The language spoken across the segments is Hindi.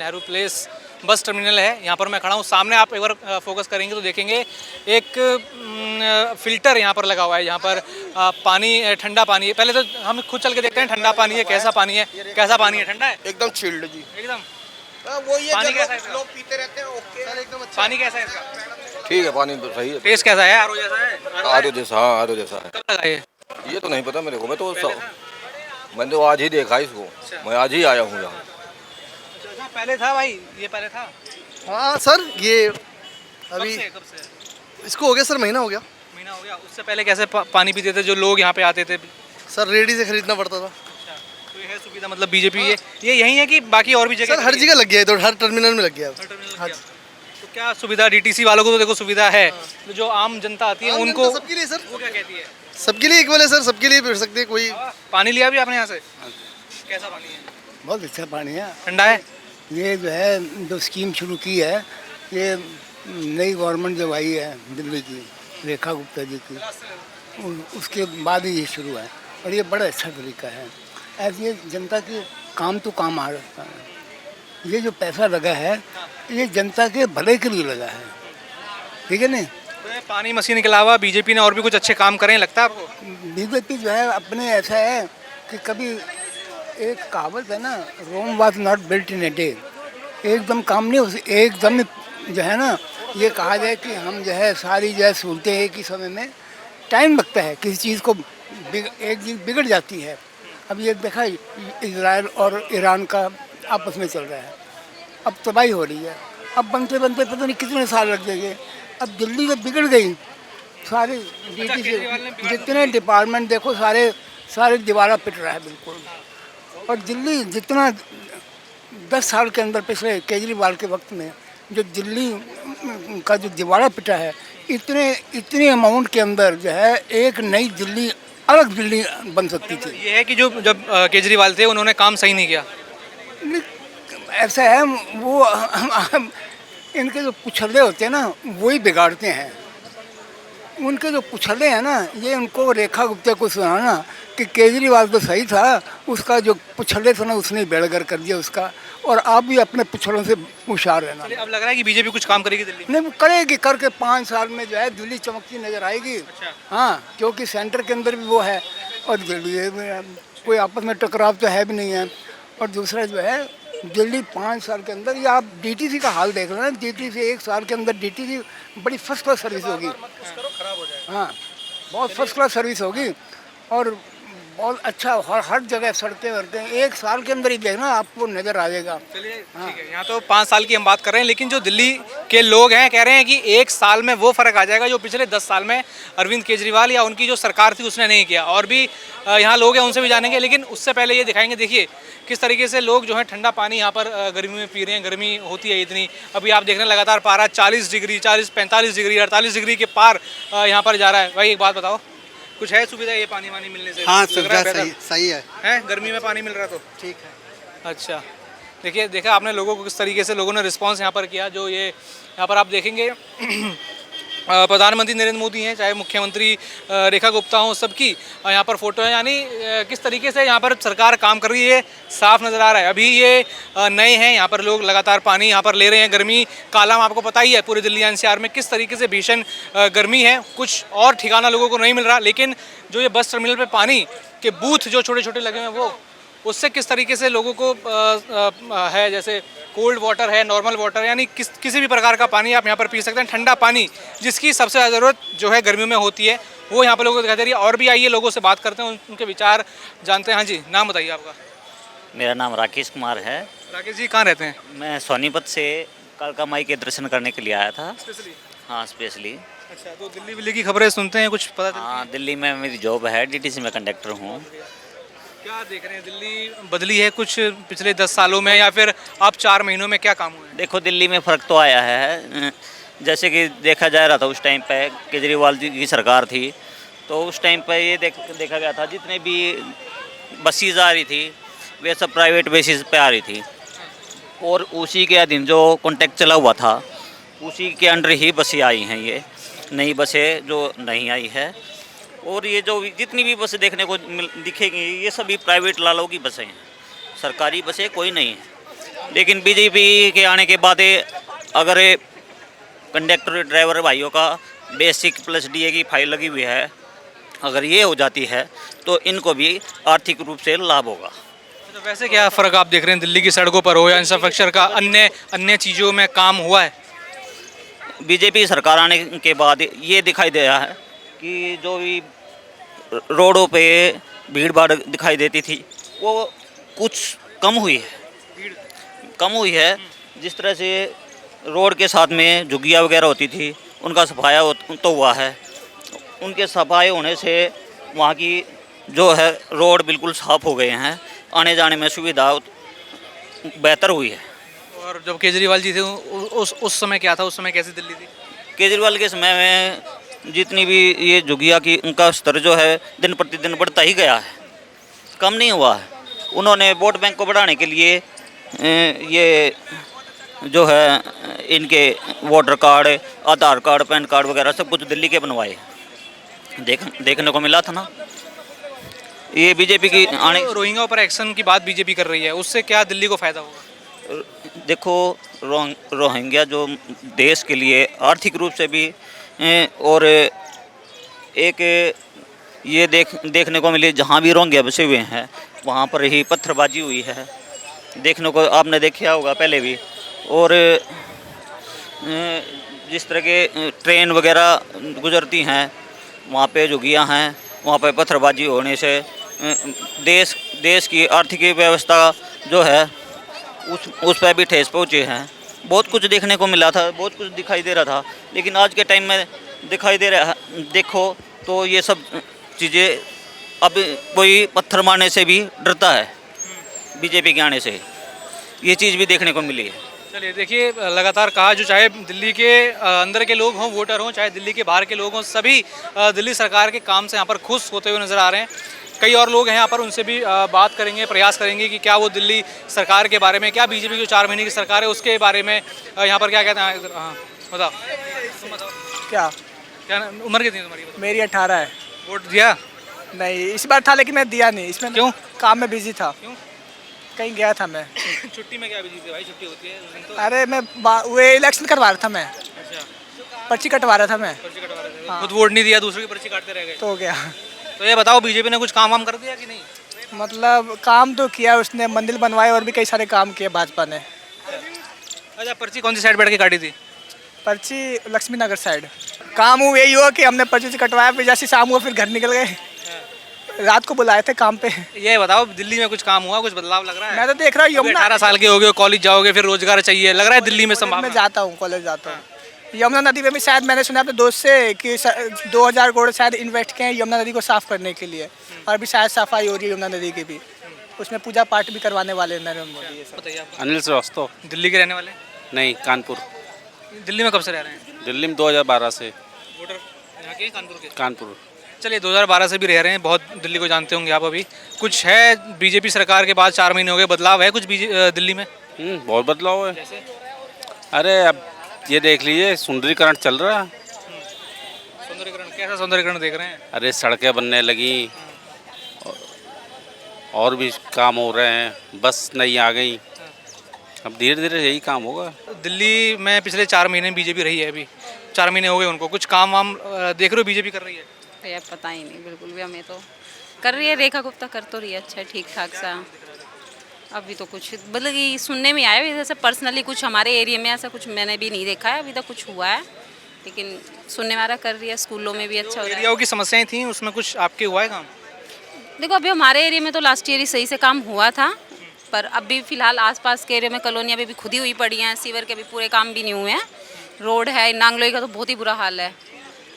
नेहरू प्लेस बस टर्मिनल है, यहाँ पर मैं खड़ा हूँ। सामने आप एक बार फोकस करेंगे तो देखेंगे एक फ़िल्टर यहाँ पर लगा हुआ है, यहाँ पर पानी ठंडा पानी है। पहले तो हम खुद चल के देखते हैं ठंडा पानी है कैसा पानी है, कैसा पानी है, ठंडा है एकदम चिल्ड जी, एकदम। वो ये पानी जो कैसा है लोग पीते रहते हैं ओके सर, एकदम अच्छा पानी कैसा है इसका? ठीक है, पानी तो सही है। टेस्ट कैसा है? आरओ जैसा है? आरो जैसा, हाँ आरो जैसा है। कब लगा ये तो नहीं पता मेरे को, पहले था? मैंने तो आज ही देखा इसको, मैं आज ही आया हूँ यहाँ। अच्छा, पहले था भाई, ये पहले था? हाँ सर, ये अभी कब से? इसको हो गया सर, महीना हो गया। महीना हो गया। उससे पहले कैसे पानी पीते थे जो लोग यहाँ पे आते थे? सर रेडी से खरीदना पड़ता था। अच्छा, तो ये है सुविधा, मतलब बीजेपी ये यही है कि बाकी और भी जगह? सर हर जगह लग गया है, तो हर टर्मिनल में लग गया है। हर टर्मिनल हाँ में क्या? तो क्या सुविधा डीटीसी वालों को तो देखो सुविधा है, तो जो आम जनता आती है आम उनको जनता सबके लिए सर, वो क्या कहती है? सबके लिए इक्वल है सर, सबके लिए पी सकते हैं कोई। पानी लिया भी आपने यहाँ से? कैसा पानी है? बहुत अच्छा पानी है। ठंडा है? ये जो है जो स्कीम शुरू की है, ये नई गवर्नमेंट जब आई है दिल्ली की, रेखा गुप्ता जी की, उसके बाद ही ये शुरू है और ये बड़ा अच्छा तरीका है। ऐसे ये जनता के काम तो काम आ रहा है। ये जो पैसा लगा है ये जनता के भले के लिए लगा है, ठीक है नहीं? तो ये पानी मशीन के अलावा बीजेपी ने और भी कुछ अच्छे काम करे हैं लगता है आपको? बीजेपी जो है अपने ऐसा है कि कभी एक कहावत है ना, Rome was not built in a day. एकदम काम नहीं हो, एकदम जो है ना, ये कहा जाए कि हम जो है सारी जो है सहूलतें एक ही समय में, टाइम लगता है किसी चीज़ को, एक चीज़ बिगड़ जाती है। अब ये देखा इजराइल और ईरान का आपस में चल रहा है, अब तबाही हो रही है। अब बनते बनते पता नहीं कितने साल लग जाएंगे। अब दिल्ली जब बिगड़ गई, सारे जितने डिपार्टमेंट देखो सारे दीवारा पिट रहा है बिल्कुल। और दिल्ली जितना 10 साल के अंदर पिछले केजरीवाल के वक्त में जो दिल्ली का जो दीवारा पिटा है, इतने अमाउंट के अंदर जो है एक नई दिल्ली, अलग दिल्ली बन सकती थी। ये है कि जो जब केजरीवाल थे उन्होंने काम सही नहीं किया? ऐसा है, वो इनके जो पुछले होते हैं ना वही बिगाड़ते हैं। उनके जो पुछले हैं ना, ये उनको रेखा गुप्ता को सुनाना कि केजरीवाल तो सही था, उसका जो पुछले था ना उसने बेड़गर कर दिया उसका, और आप भी अपने पुछलों से होशियार रहना। अब लग रहा है कि बीजेपी कुछ काम करेगी दिल्ली में? नहीं, वो करेगी, करके 5 साल में जो है दिल्ली चमकती नजर आएगी। अच्छा। हाँ, क्योंकि सेंटर के अंदर भी वो है और दिल्ली में कोई आपस में टकराव तो है भी नहीं है। और दूसरा जो है दिल्ली 5 साल के अंदर, या आप डीटीसी का हाल देख रहे हैं, डीटीसी 1 साल के अंदर डीटीसी बड़ी फर्स्ट क्लास सर्विस होगी। हाँ, बहुत फर्स्ट क्लास सर्विस होगी और बहुत अच्छा, हर जगह सड़कें वड़कें 1 साल के अंदर ही देखना आपको नज़र आ जाएगा। चलिए ठीक है, यहाँ तो 5 साल की हम बात कर रहे हैं, लेकिन जो दिल्ली के लोग हैं कह रहे हैं कि 1 साल में वो फ़र्क आ जाएगा जो पिछले 10 साल में अरविंद केजरीवाल या उनकी जो सरकार थी उसने नहीं किया। और भी यहाँ लोग हैं, उनसे भी जानेंगे, लेकिन उससे पहले ये दिखाएंगे। देखिए किस तरीके से लोग जो है ठंडा पानी यहाँ पर गर्मी में पी रहे हैं। गर्मी होती है इतनी, अभी आप देख रहे हैं लगातार पारा 40 डिग्री, 40, 45 डिग्री, 48 डिग्री के पार यहाँ पर जा रहा है। भाई एक बात बताओ, कुछ है सुविधा ये पानी वानी मिलने से? हाँ, लग रहा है सुविधा बेहतर? सही है गर्मी में पानी मिल रहा तो ठीक है। अच्छा, देखिए देखा आपने लोगों को किस तरीके से लोगों ने रिस्पांस यहाँ पर किया। जो ये यहाँ पर आप देखेंगे प्रधानमंत्री नरेंद्र मोदी हैं, चाहे मुख्यमंत्री रेखा गुप्ता हों, सबकी यहाँ पर फोटो है। यानी किस तरीके से यहाँ पर सरकार काम कर रही है साफ नज़र आ रहा है। अभी ये नए हैं, यहाँ पर लोग लगातार पानी यहाँ पर ले रहे हैं। गर्मी का आलम आपको पता ही है, पूरे दिल्ली एनसीआर में किस तरीके से भीषण गर्मी है, कुछ और ठिकाना लोगों को नहीं मिल रहा। लेकिन जो ये बस टर्मिनल पर पानी के बूथ जो छोटे छोटे लगे हुए हैं, वो उससे किस तरीके से लोगों को है, जैसे कोल्ड वाटर है, नॉर्मल वाटर, यानी किसी भी प्रकार का पानी आप यहाँ पर पी सकते हैं। ठंडा पानी जिसकी सबसे ज़्यादा ज़रूरत जो है गर्मियों में होती है, वो यहाँ पर लोगों को दिखाई दे रही है। और भी आइए लोगों से बात करते हैं, उनके विचार जानते हैं। हाँ जी, नाम बताइए आपका? मेरा नाम राकेश कुमार है। राकेश जी कहाँ रहते हैं? मैं सोनीपत से कालका माई के दर्शन करने के लिए आया था। स्पेशली? हाँ, स्पेशली। अच्छा, तो दिल्ली विल्ली की खबरें सुनते हैं, कुछ पता चलती है? हाँ, दिल्ली में मेरी जॉब है, डीटीसी में कंडक्टर हूँ। क्या देख रहे हैं, दिल्ली बदली है कुछ पिछले 10 सालों में, या फिर आप 4 महीनों में क्या काम हुआ है? देखो, दिल्ली में फ़र्क तो आया है। जैसे कि देखा जा रहा था उस टाइम पे केजरीवाल जी की सरकार थी, तो उस टाइम पे ये देखा गया था जितने भी बसेज आ रही थी वे सब प्राइवेट बेसिस पे आ रही थी, और उसी के अधीन जो कॉन्ट्रैक्ट चला हुआ था उसी के अंडर ही बसें आई हैं। ये नई बसें जो नहीं आई है, और ये जो जितनी भी बसें देखने को दिखेंगी ये सभी प्राइवेट लालों की बसें हैं, सरकारी बसें कोई नहीं है। लेकिन बीजेपी के आने के बाद अगर कंडक्टर ड्राइवर भाइयों का बेसिक प्लस डीए की फाइल लगी हुई है, अगर ये हो जाती है तो इनको भी आर्थिक रूप से लाभ होगा। तो वैसे क्या फ़र्क आप देख रहे हैं दिल्ली की सड़कों पर हो या इंफ्रास्ट्रक्चर का अन्य अन्य चीज़ों में काम हुआ है? बीजेपी सरकार आने के बाद ये दिखाई दे रहा है कि जो भी रोडों पे भीड़ भाड़ दिखाई देती थी वो कुछ कम हुई है। जिस तरह से रोड के साथ में झुग्गियाँ वगैरह होती थी उनका सफाया तो हुआ है। उनके सफाई होने से वहाँ की जो है रोड बिल्कुल साफ़ हो गए हैं, आने जाने में सुविधा बेहतर हुई है। और जब केजरीवाल जी थे उस समय क्या था? उस समय कैसी दिल्ली थी? केजरीवाल के समय में जितनी भी ये झुग्गियाँ की उनका स्तर जो है दिन प्रतिदिन बढ़ता ही गया है, कम नहीं हुआ है। उन्होंने वोट बैंक को बढ़ाने के लिए ये जो है इनके वोटर कार्ड, आधार कार्ड, पैन कार्ड वगैरह सब कुछ दिल्ली के बनवाए देखने को मिला था ना। ये बीजेपी की आने रोहिंग्या पर एक्शन की बात बीजेपी कर रही है, उससे क्या दिल्ली को फ़ायदा होगा? देखो रोहिंग्या जो देश के लिए आर्थिक रूप से भी और एक ये देखने को मिली जहाँ भी रोहिंग्या बसे हुए हैं वहाँ पर ही पत्थरबाजी हुई है, देखने को आपने देखा होगा पहले भी। और जिस तरह के ट्रेन वगैरह गुजरती हैं वहाँ पे झुग्गियाँ हैं, वहाँ पे पत्थरबाजी होने से देश की आर्थिक व्यवस्था जो है उस पर भी ठेस पहुँचे हैं। बहुत कुछ देखने को मिला था, बहुत कुछ दिखाई दे रहा था, लेकिन आज के टाइम में दिखाई दे रहा है देखो तो ये सब चीज़ें अब कोई पत्थर मारने से भी डरता है बीजेपी के आने से, ये चीज़ भी देखने को मिली है। चलिए देखिए, लगातार कहा जो चाहे दिल्ली के अंदर के लोग हों, वोटर हों, चाहे दिल्ली के बाहर के लोग हों, सभी दिल्ली सरकार के काम से यहाँ पर खुश होते हुए नज़र आ रहे हैं। कई और लोग हैं यहाँ पर, उनसे भी बात करेंगे, प्रयास करेंगे कि क्या वो दिल्ली सरकार के बारे में, क्या बीजेपी जो 4 महीने की सरकार है उसके बारे में यहाँ पर क्या कहते हैं। हाँ बताओ, तुम बताओ क्या क्या उम्र कितनी है तुम्हारी? मेरी 18 है। वोट दिया? नहीं, इस बार था लेकिन मैं दिया नहीं, इसमें क्यों? काम में बिजी था। क्यों? कहीं गया था मैं। छुट्टी में क्या बिजी थे भाई? छुट्टी होती है उस दिन तो। अरे मैं वो इलेक्शन करवा रहा था मैं, अच्छा, पर्ची कटवा रहा था मैं। पर्ची कटवा रहे थे। हाँ। खुद वोट नहीं दिया, दूसरों की पर्ची काटते रह गए। तो क्या तो ये बताओ बीजेपी ने कुछ काम वाम कर दिया कि नहीं? मतलब काम तो किया उसने, मंदिर बनवाए और भी कई सारे काम किए भाजपा ने। अच्छा, पर्ची कौन सी साइड बैठ के काटी थी? पर्ची लक्ष्मी नगर साइड। काम हुआ यही हुआ कि हमने पर्ची से कटवाया, फिर जैसे शाम हुआ फिर घर निकल गए। रात को बुलाए थे काम पे। ये बताओ दिल्ली में कुछ काम हुआ, कुछ बदलाव लग रहा है? मैं तो देख रहा हूँ 18 साल के हो गए, कॉलेज जाओगे, फिर रोजगार चाहिए, लग रहा है दिल्ली में संभावना? मैं जाता हूँ, कॉलेज जाता हूँ। यमुना नदी पे भी शायद मैंने सुना अपने दोस्त से कि 2000 करोड़ शायद इन्वेस्ट किए हैं यमुना नदी को साफ करने के लिए, और अभी शायद सफाई हो रही है यमुना नदी की भी, उसमें पूजा पाठ भी करवाने वाले हैं नरेंद्र मोदी। ये सब बताइए आप। अनिल श्रीवास्तव। दिल्ली के रहने वाले? नहीं, कानपुर। दिल्ली में कब से रह रहे हैं? दिल्ली में 2012 से। वोटर यहाँ के कानपुर के? कानपुर। चलिए 2012 से भी रह रहे हैं, बहुत दिल्ली को जानते होंगे आप। अभी कुछ है बीजेपी सरकार के बाद 4 महीने हो गए, बदलाव है कुछ दिल्ली में? बहुत बदलाव है। जैसे? अरे अब ये देख लीजिए, सुंदरीकरण चल रहा है। सौंदर्यीकरण? कैसा सौंदर्यीकरण देख रहे हैं? अरे सड़कें बनने लगी और भी काम हो रहे हैं, बस नहीं आ गई, अब धीरे धीरे यही काम होगा। दिल्ली में पिछले 4 महीने बीजेपी रही है, अभी 4 महीने हो गए उनको, कुछ काम वाम देख रहे हो बीजेपी कर रही है? भैया पता ही नहीं बिल्कुल भी, हमें तो कर रही है, रेखा गुप्ता कर तो रही है अच्छा ठीक ठाक सा। अभी तो कुछ मतलब कि सुनने में आया है, जैसे पर्सनली कुछ हमारे एरिया में ऐसा कुछ मैंने भी नहीं देखा है अभी तक कुछ हुआ है, लेकिन सुनने में आ रहा कर रही है, स्कूलों में भी अच्छा हो रहा है। एरियाओं की समस्याएं थी, उसमें कुछ आपके हुआ है काम? देखो अभी हमारे एरिया में तो लास्ट ईयर ही सही से काम हुआ था, पर अभी फिलहाल आसपास के एरिया में कॉलोनियाँ भी खुदी हुई पड़ी हैं, सीवर के भी पूरे काम भी नहीं हुए हैं, रोड है नांगलोई का तो बहुत ही बुरा हाल है।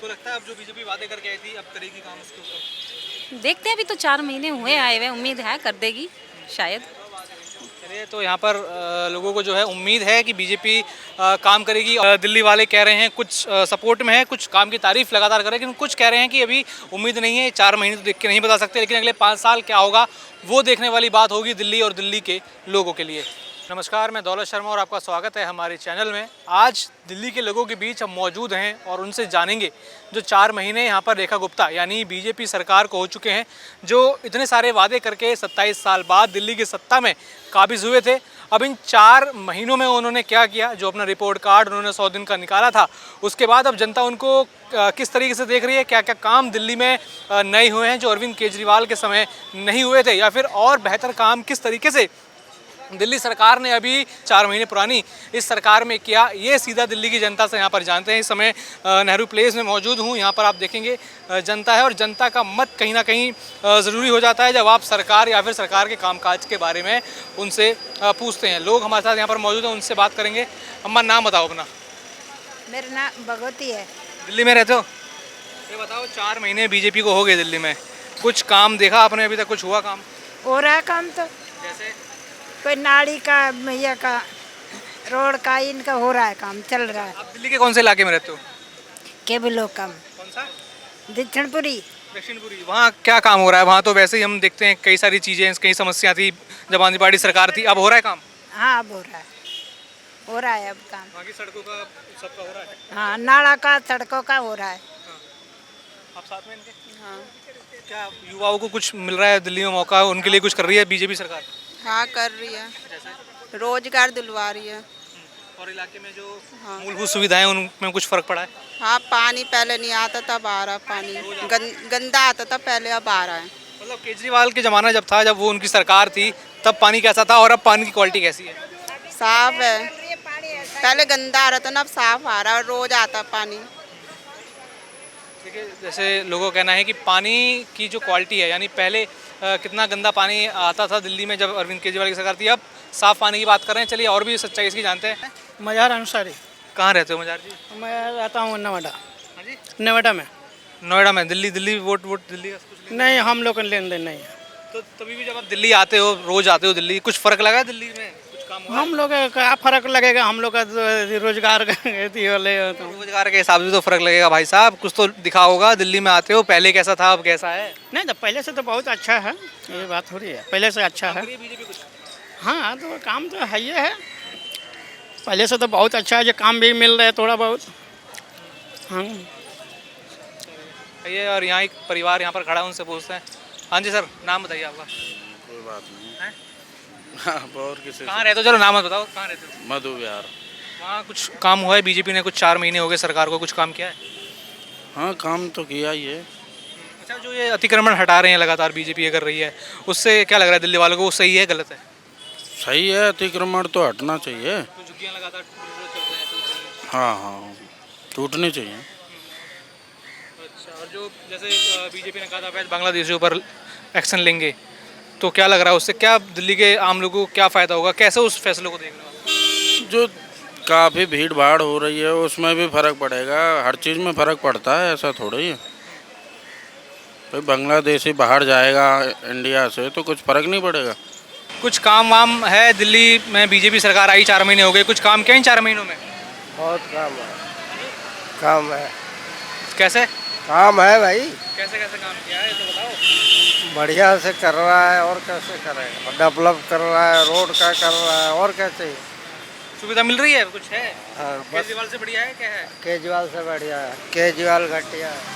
तो लगता है अब जो बीजेपी वादे करके आई थी अब करेगी काम उसके ऊपर? देखते हैं, अभी तो 4 महीने हुए आए हुए, उम्मीद है कर देगी शायद। चलिए, तो यहाँ पर लोगों को जो है उम्मीद है कि बीजेपी काम करेगी। दिल्ली वाले कह रहे हैं कुछ सपोर्ट में है, कुछ काम की तारीफ लगातार कर रहे हैं, लेकिन कुछ कह रहे हैं कि अभी उम्मीद नहीं है। 4 महीने तो देख के नहीं बता सकते, लेकिन अगले 5 साल क्या होगा वो देखने वाली बात होगी दिल्ली और दिल्ली के लोगों के लिए। नमस्कार, मैं दौलत शर्मा और आपका स्वागत है हमारे चैनल में। आज दिल्ली के लोगों के बीच हम मौजूद हैं और उनसे जानेंगे जो 4 महीने यहाँ पर रेखा गुप्ता यानी बीजेपी सरकार को हो चुके हैं, जो इतने सारे वादे करके 27 साल बाद दिल्ली की सत्ता में काबिज हुए थे। अब इन 4 महीनों में उन्होंने क्या किया, जो अपना रिपोर्ट कार्ड उन्होंने 100 दिन का निकाला था, उसके बाद अब जनता उनको किस तरीके से देख रही है, क्या क्या काम दिल्ली में नए हुए हैं जो अरविंद केजरीवाल के समय नहीं हुए थे, या फिर और बेहतर काम किस तरीके से दिल्ली सरकार ने अभी 4 महीने पुरानी इस सरकार में किया, ये सीधा दिल्ली की जनता से यहाँ पर जानते हैं। इस समय नेहरू प्लेस में मौजूद हूँ, यहाँ पर आप देखेंगे जनता है और जनता का मत कहीं ना कहीं ज़रूरी हो जाता है जब आप सरकार या फिर सरकार के कामकाज के बारे में उनसे पूछते हैं। लोग हमारे साथ यहाँ पर मौजूद हैं, उनसे बात करेंगे। अम्मा नाम बताओ अपना। मेरा नाम भगवती है। दिल्ली में रहते हो? ये बताओ 4 महीने बीजेपी को हो गए दिल्ली में, कुछ काम देखा आपने अभी तक? कुछ हुआ काम? हो रहा है काम तो, जैसे कोई नाली का, मैया का, रोड का, इनका हो रहा है काम, चल रहा है। आप दिल्ली के कौन से इलाके में रहते हो? केबलो काम, कौन सा? दक्षिणपुरी। दक्षिणपुरी। वहाँ क्या काम हो रहा है? वहाँ तो वैसे ही हम देखते हैं कई सारी चीज़ें, कई समस्या थी जब आंधी पार्टी सरकार थी, अब हो रहा है काम? हाँ अब हो रहा है, हो रहा है अब काम। वहाँ की सड़कों का सबका हो रहा है? हाँ नाला का, सड़कों का हो रहा है। आप साथ में इनके? हाँ क्या युवाओं को कुछ मिल रहा है दिल्ली में मौका, उनके लिए कुछ कर रही है बीजेपी सरकार? हाँ कर रही है, जैसे रोजगार दिलवा रही है। और इलाके में जो हाँ। मूलभूत सुविधाएं उनमें कुछ फर्क पड़ा है? हाँ पानी पहले नहीं आता था, अब आ रहा पानी, गंदा आता था पहले, अब आ रहा है। मतलब केजरीवाल के ज़माना जब था, जब वो उनकी सरकार थी, तब पानी कैसा था और अब पानी की क्वालिटी कैसी है? साफ है, पहले गंदा आ रहा था ना, अब साफ आ रहा है और रोज आता पानी। देखिए जैसे लोगों का कहना है कि पानी की जो क्वालिटी है, यानी पहले कितना गंदा पानी आता था दिल्ली में जब अरविंद केजरीवाल की सरकार थी, अब साफ़ पानी की बात कर रहे हैं। चलिए और भी सच्चाई इसकी जानते हैं। मजार अनुसारी। कहाँ रहते हो मजार जी? मैं रहता हूँ नोएडा। हाँ जी, नोएडा में। नोएडा में। दिल्ली वोट दिल्ली का कुछ नहीं, हम लोग का लेन देन नहीं है। तो तभी भी जब आप दिल्ली आते हो, रोज आते हो दिल्ली, कुछ फ़र्क लगा है दिल्ली में? कुछ काम हुआ? हम लोग का क्या फ़र्क लगेगा, हम लोग का रोजगार तो रोजगार के हिसाब से तो फ़र्क लगेगा भाई साहब, कुछ तो दिखा होगा। दिल्ली में आते हो, पहले कैसा था अब कैसा है? नहीं तो पहले से तो बहुत अच्छा है, ये बात हो रही है, पहले से अच्छा है। बीजेपी कुछ हाँ तो काम तो है ही है, पहले से तो बहुत अच्छा है, जो काम भी मिल रहा है थोड़ा बहुत। हाँ ये और यहाँ एक परिवार यहाँ पर खड़ा है, उनसे पूछते हैं। हाँ जी सर, नाम बताइए आपका। कोई बात नहीं हैं? हाँ, और किसी कहाँ रहते हो? चलो नाम मत बताओ, कहाँ रहते हो? मधु विहार। वहाँ कुछ काम हुआ है? बीजेपी ने कुछ 4 महीने हो गए सरकार को, कुछ काम किया है? हाँ काम तो किया ही है। अच्छा, जो ये अतिक्रमण हटा रहे हैं लगातार बीजेपी ये कर रही है, उससे क्या लग रहा है दिल्ली वालों को, वो सही है गलत है? सही है, अतिक्रमण तो हटना चाहिए। तो झुग्गियाँ लगातार चल रहे हैं। हाँ हाँ टूटनी चाहिए। अच्छा, और जो जैसे बीजेपी ने कहा था वैसे बांग्लादेशियों पर एक्शन लेंगे, तो क्या लग रहा है उससे क्या दिल्ली के आम लोगों को क्या फ़ायदा होगा? कैसे उस फैसले को देख रहे हो? जो काफ़ी भीड़ भाड़ हो रही है उसमें भी फ़र्क पड़ेगा, हर चीज़ में फ़र्क पड़ता है, ऐसा थोड़ा ही है। भाई बांग्लादेशी बाहर जाएगा इंडिया से तो कुछ फ़र्क नहीं पड़ेगा। कुछ काम वाम है दिल्ली में? बीजेपी सरकार आई 4 महीने हो गए, कुछ काम किया इन 4 महीनों में? बहुत काम है, काम है, कैसे काम है भाई, कैसे कैसे काम किया है तो बताओ। बढ़िया से कर रहा है और कैसे करेगा, डेवलप कर रहा है, रोड का कर रहा है और कैसे। सुविधा मिल रही है? कुछ है? हाँ, बस केजरीवाल से बढ़िया है क्या है? केजरीवाल से बढ़िया है, केजरीवाल घटिया है।